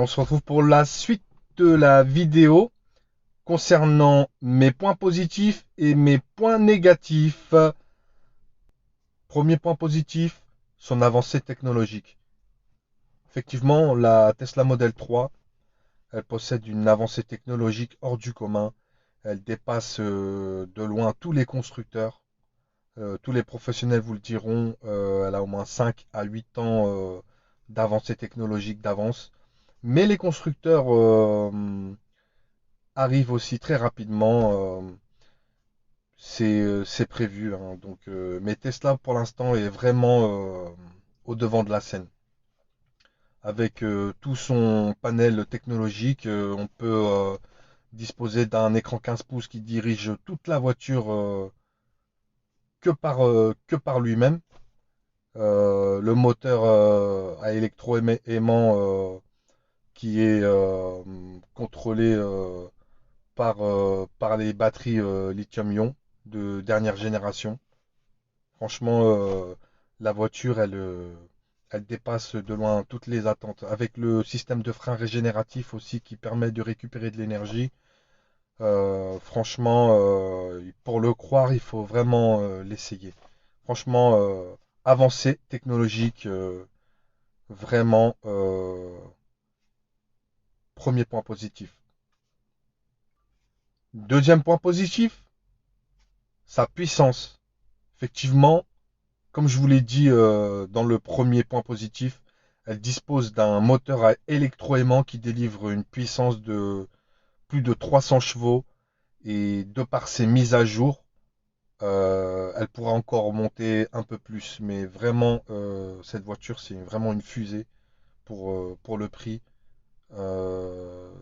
on se retrouve pour la suite de la vidéo concernant mes points positifs et mes points négatifs. Premier point positif, son avancée technologique. Effectivement, la Tesla Model 3, elle possède une avancée technologique hors du commun. Elle dépasse de loin tous les constructeurs. Tous les professionnels vous le diront, elle a au moins 5 à 8 ans d'avancée technologique d'avance. Mais les constructeurs arrivent aussi très rapidement. C'est prévu, hein. Donc, mais Tesla pour l'instant est vraiment au devant de la scène. Avec tout son panel technologique, on peut disposer d'un écran 15 pouces qui dirige toute la voiture que par lui-même. Le moteur à électroaimant qui est contrôlé par les batteries lithium-ion de dernière génération. Franchement, la voiture, elle dépasse de loin toutes les attentes. Avec le système de frein régénératif aussi qui permet de récupérer de l'énergie. Franchement, pour le croire, il faut vraiment l'essayer. Franchement, avancée technologique, vraiment, premier point positif. Deuxième point positif, sa puissance. Effectivement, comme je vous l'ai dit dans le premier point positif, elle dispose d'un moteur à électroaimant qui délivre une puissance de plus de 300 chevaux et de par ses mises à jour, elle pourra encore monter un peu plus. Mais vraiment, cette voiture, c'est vraiment une fusée pour le prix.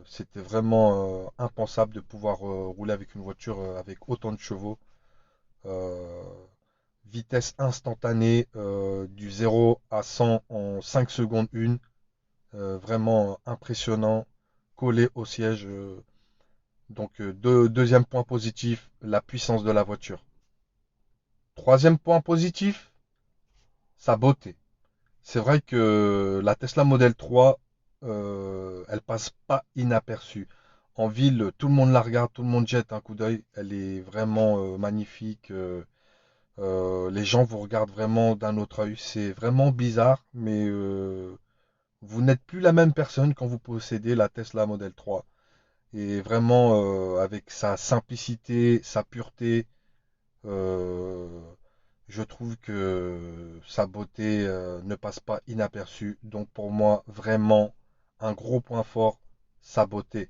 C'était vraiment impensable de pouvoir rouler avec une voiture avec autant de chevaux. Euh, Vitesse instantanée du 0 à 100 en 5 secondes 1. Vraiment impressionnant. Collé au siège. Donc deuxième point positif, la puissance de la voiture. Troisième point positif, sa beauté. C'est vrai que la Tesla Model 3, elle passe pas inaperçue. En ville, tout le monde la regarde, tout le monde jette un coup d'œil. Elle est vraiment magnifique. Les gens vous regardent vraiment d'un autre œil. C'est vraiment bizarre, mais vous n'êtes plus la même personne quand vous possédez la Tesla Model 3. Et vraiment, avec sa simplicité, sa pureté, euh, je trouve que sa beauté ne passe pas inaperçue. Donc pour moi, vraiment, un gros point fort, sa beauté.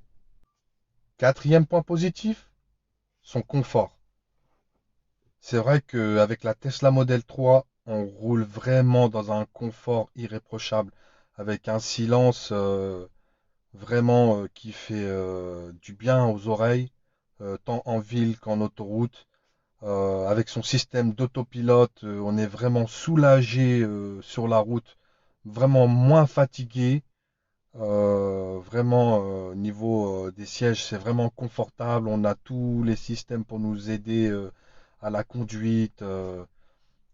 Quatrième point positif, son confort. C'est vrai qu'avec la Tesla Model 3, on roule vraiment dans un confort irréprochable, avec un silence vraiment qui fait du bien aux oreilles, tant en ville qu'en autoroute. Avec son système d'autopilote, on est vraiment soulagé sur la route, vraiment moins fatigué. Vraiment, niveau des sièges, c'est vraiment confortable. On a tous les systèmes pour nous aider à la conduite.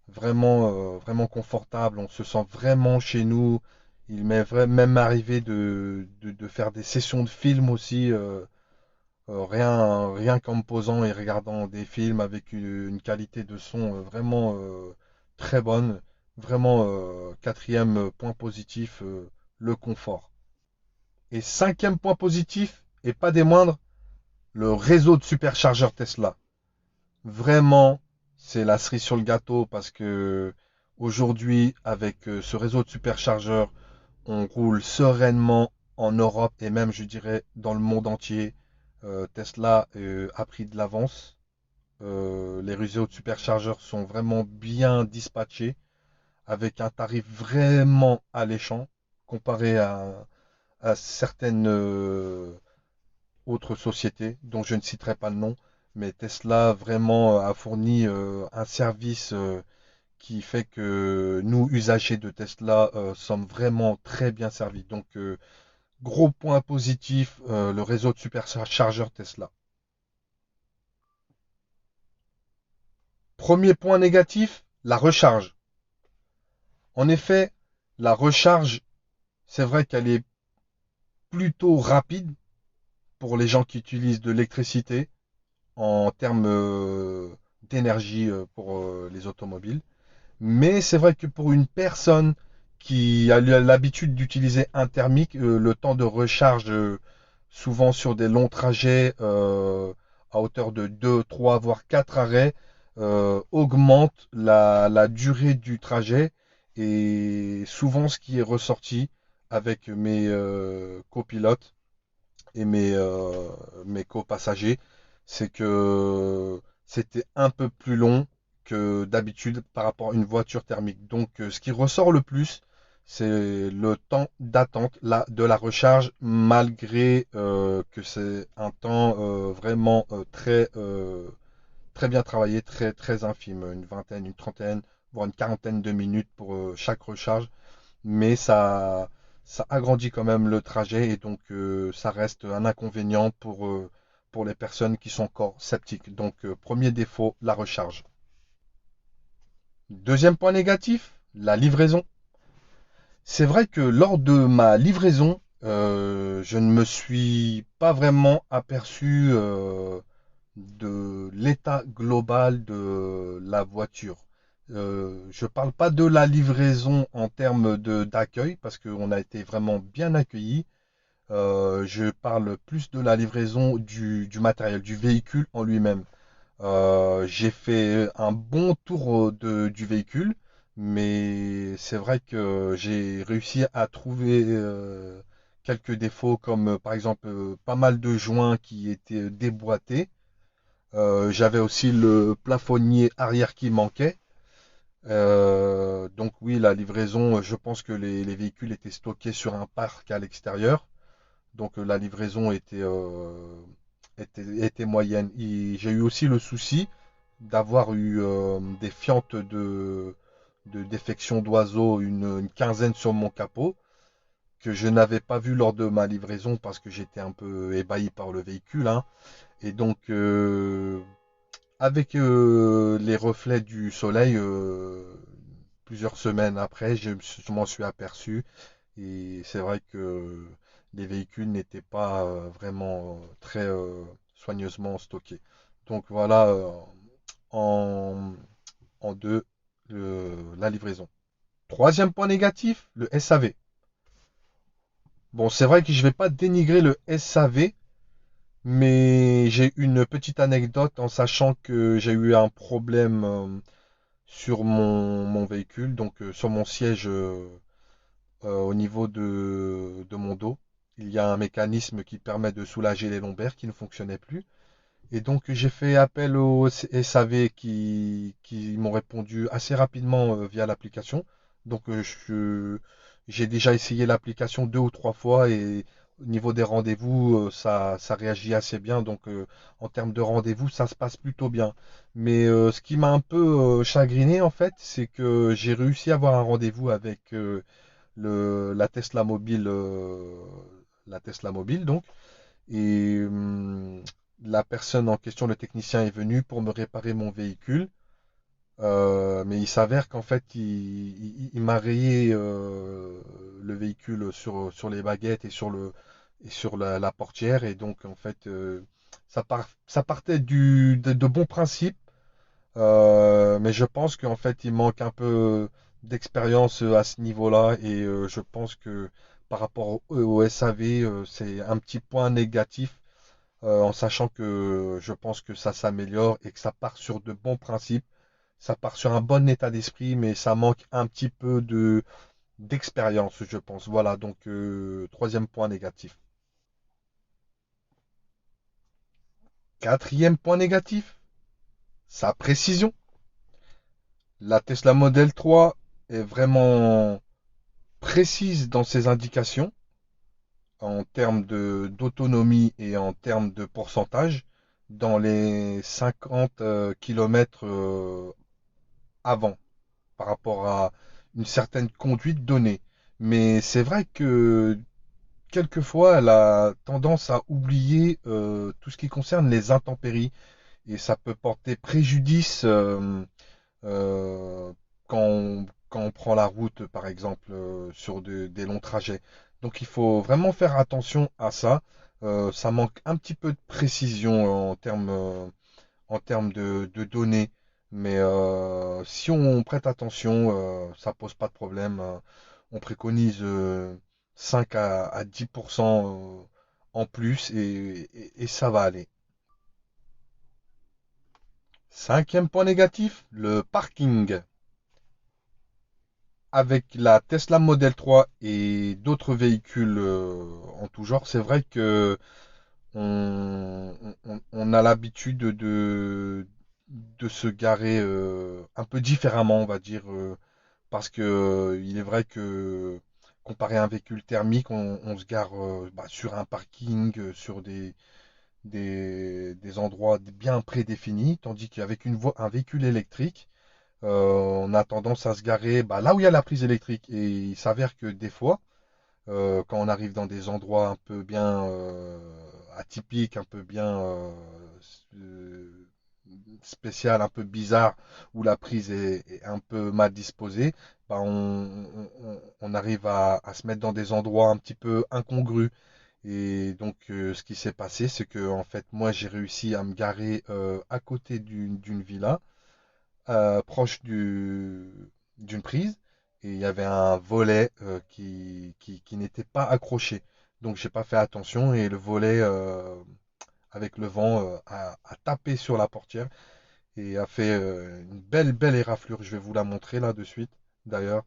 Vraiment confortable. On se sent vraiment chez nous. Il m'est même arrivé de faire des sessions de films aussi. Rien qu'en me posant et regardant des films avec une qualité de son vraiment très bonne. Vraiment, quatrième point positif, le confort. Et cinquième point positif, et pas des moindres, le réseau de superchargeurs Tesla. Vraiment, c'est la cerise sur le gâteau parce que aujourd'hui, avec ce réseau de superchargeurs, on roule sereinement en Europe et même, je dirais, dans le monde entier. Tesla a pris de l'avance. Les réseaux de superchargeurs sont vraiment bien dispatchés avec un tarif vraiment alléchant comparé à certaines autres sociétés dont je ne citerai pas le nom. Mais Tesla vraiment a fourni un service qui fait que nous, usagers de Tesla, sommes vraiment très bien servis. Donc, gros point positif, le réseau de superchargeurs Tesla. Premier point négatif, la recharge. En effet, la recharge, c'est vrai qu'elle est plutôt rapide pour les gens qui utilisent de l'électricité en termes d'énergie pour les automobiles. Mais c'est vrai que pour une personne qui a l'habitude d'utiliser un thermique, le temps de recharge, souvent sur des longs trajets à hauteur de 2, 3, voire 4 arrêts, augmente la durée du trajet. Et souvent, ce qui est ressorti avec mes copilotes et mes copassagers, c'est que c'était un peu plus long que d'habitude par rapport à une voiture thermique. Donc, ce qui ressort le plus, c'est le temps d'attente de la recharge, malgré que c'est un temps vraiment très bien travaillé, très infime, une vingtaine, une trentaine, voire une quarantaine de minutes pour chaque recharge, mais ça agrandit quand même le trajet et donc ça reste un inconvénient pour les personnes qui sont encore sceptiques. Donc, premier défaut, la recharge. Deuxième point négatif, la livraison. C'est vrai que lors de ma livraison, je ne me suis pas vraiment aperçu de l'état global de la voiture. Je parle pas de la livraison en termes d'accueil, parce qu'on a été vraiment bien accueillis. Je parle plus de la livraison du matériel, du véhicule en lui-même. J'ai fait un bon tour du véhicule, mais c'est vrai que j'ai réussi à trouver quelques défauts, comme par exemple pas mal de joints qui étaient déboîtés. J'avais aussi le plafonnier arrière qui manquait. Donc oui, la livraison, je pense que les véhicules étaient stockés sur un parc à l'extérieur. Donc la livraison était moyenne. Et j'ai eu aussi le souci d'avoir eu des fientes de défection d'oiseaux, une quinzaine sur mon capot, que je n'avais pas vu lors de ma livraison parce que j'étais un peu ébahi par le véhicule, hein. Et donc, avec les reflets du soleil, plusieurs semaines après, je m'en suis aperçu. Et c'est vrai que les véhicules n'étaient pas vraiment très soigneusement stockés. Donc voilà, en, en deux, la livraison. Troisième point négatif, le SAV. Bon, c'est vrai que je ne vais pas dénigrer le SAV, mais j'ai une petite anecdote en sachant que j'ai eu un problème sur mon véhicule, donc sur mon siège au niveau de mon dos. Il y a un mécanisme qui permet de soulager les lombaires qui ne fonctionnait plus. Et donc j'ai fait appel au SAV qui m'ont répondu assez rapidement via l'application. Donc j'ai déjà essayé l'application 2 ou 3 fois et au niveau des rendez-vous, ça réagit assez bien. Donc en termes de rendez-vous, ça se passe plutôt bien. Mais ce qui m'a un peu chagriné en fait, c'est que j'ai réussi à avoir un rendez-vous avec la Tesla mobile, donc. Et la personne en question, le technicien, est venu pour me réparer mon véhicule. Mais il s'avère qu'en fait, il m'a rayé le véhicule sur les baguettes et sur la portière. Et donc, en fait, ça partait de bons principes. Mais je pense qu'en fait, il manque un peu d'expérience à ce niveau-là. Et je pense que par rapport au SAV, c'est un petit point négatif, en sachant que je pense que ça s'améliore et que ça part sur de bons principes. Ça part sur un bon état d'esprit, mais ça manque un petit peu d'expérience, je pense. Voilà, donc troisième point négatif. Quatrième point négatif, sa précision. La Tesla Model 3 est vraiment précise dans ses indications en termes d'autonomie et en termes de pourcentage dans les 50 km avant par rapport à une certaine conduite donnée. Mais c'est vrai que quelquefois, elle a tendance à oublier tout ce qui concerne les intempéries et ça peut porter préjudice euh, quand on prend la route, par exemple, sur des longs trajets. Donc il faut vraiment faire attention à ça. Ça manque un petit peu de précision en termes de données. Mais si on prête attention, ça pose pas de problème. On préconise 5 à 10% en plus et ça va aller. Cinquième point négatif, le parking. Avec la Tesla Model 3 et d'autres véhicules en tout genre, c'est vrai que on a l'habitude de se garer un peu différemment, on va dire, parce que il est vrai que comparé à un véhicule thermique, on se gare sur un parking, sur des endroits bien prédéfinis, tandis qu'avec un véhicule électrique, on a tendance à se garer là où il y a la prise électrique. Et il s'avère que des fois, quand on arrive dans des endroits un peu bien atypiques, un peu bien euh, spécial, un peu bizarre, où la prise est un peu mal disposée, on arrive à se mettre dans des endroits un petit peu incongrus. Et donc, ce qui s'est passé, c'est que en fait, moi, j'ai réussi à me garer à côté d'une villa, proche d'une prise, et il y avait un volet qui n'était pas accroché. Donc, j'ai pas fait attention et le volet, avec le vent, a tapé sur la portière et a fait une belle éraflure. Je vais vous la montrer là de suite, d'ailleurs.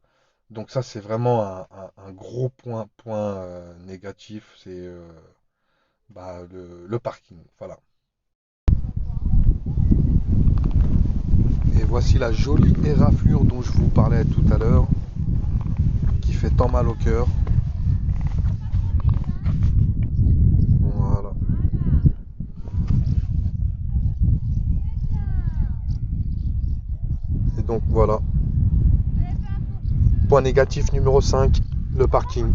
Donc ça, c'est vraiment un gros point négatif, c'est le parking. Voilà. Et voici la jolie éraflure dont je vous parlais tout à l'heure, qui fait tant mal au cœur. Voilà. Et donc voilà. Point négatif numéro 5, le parking.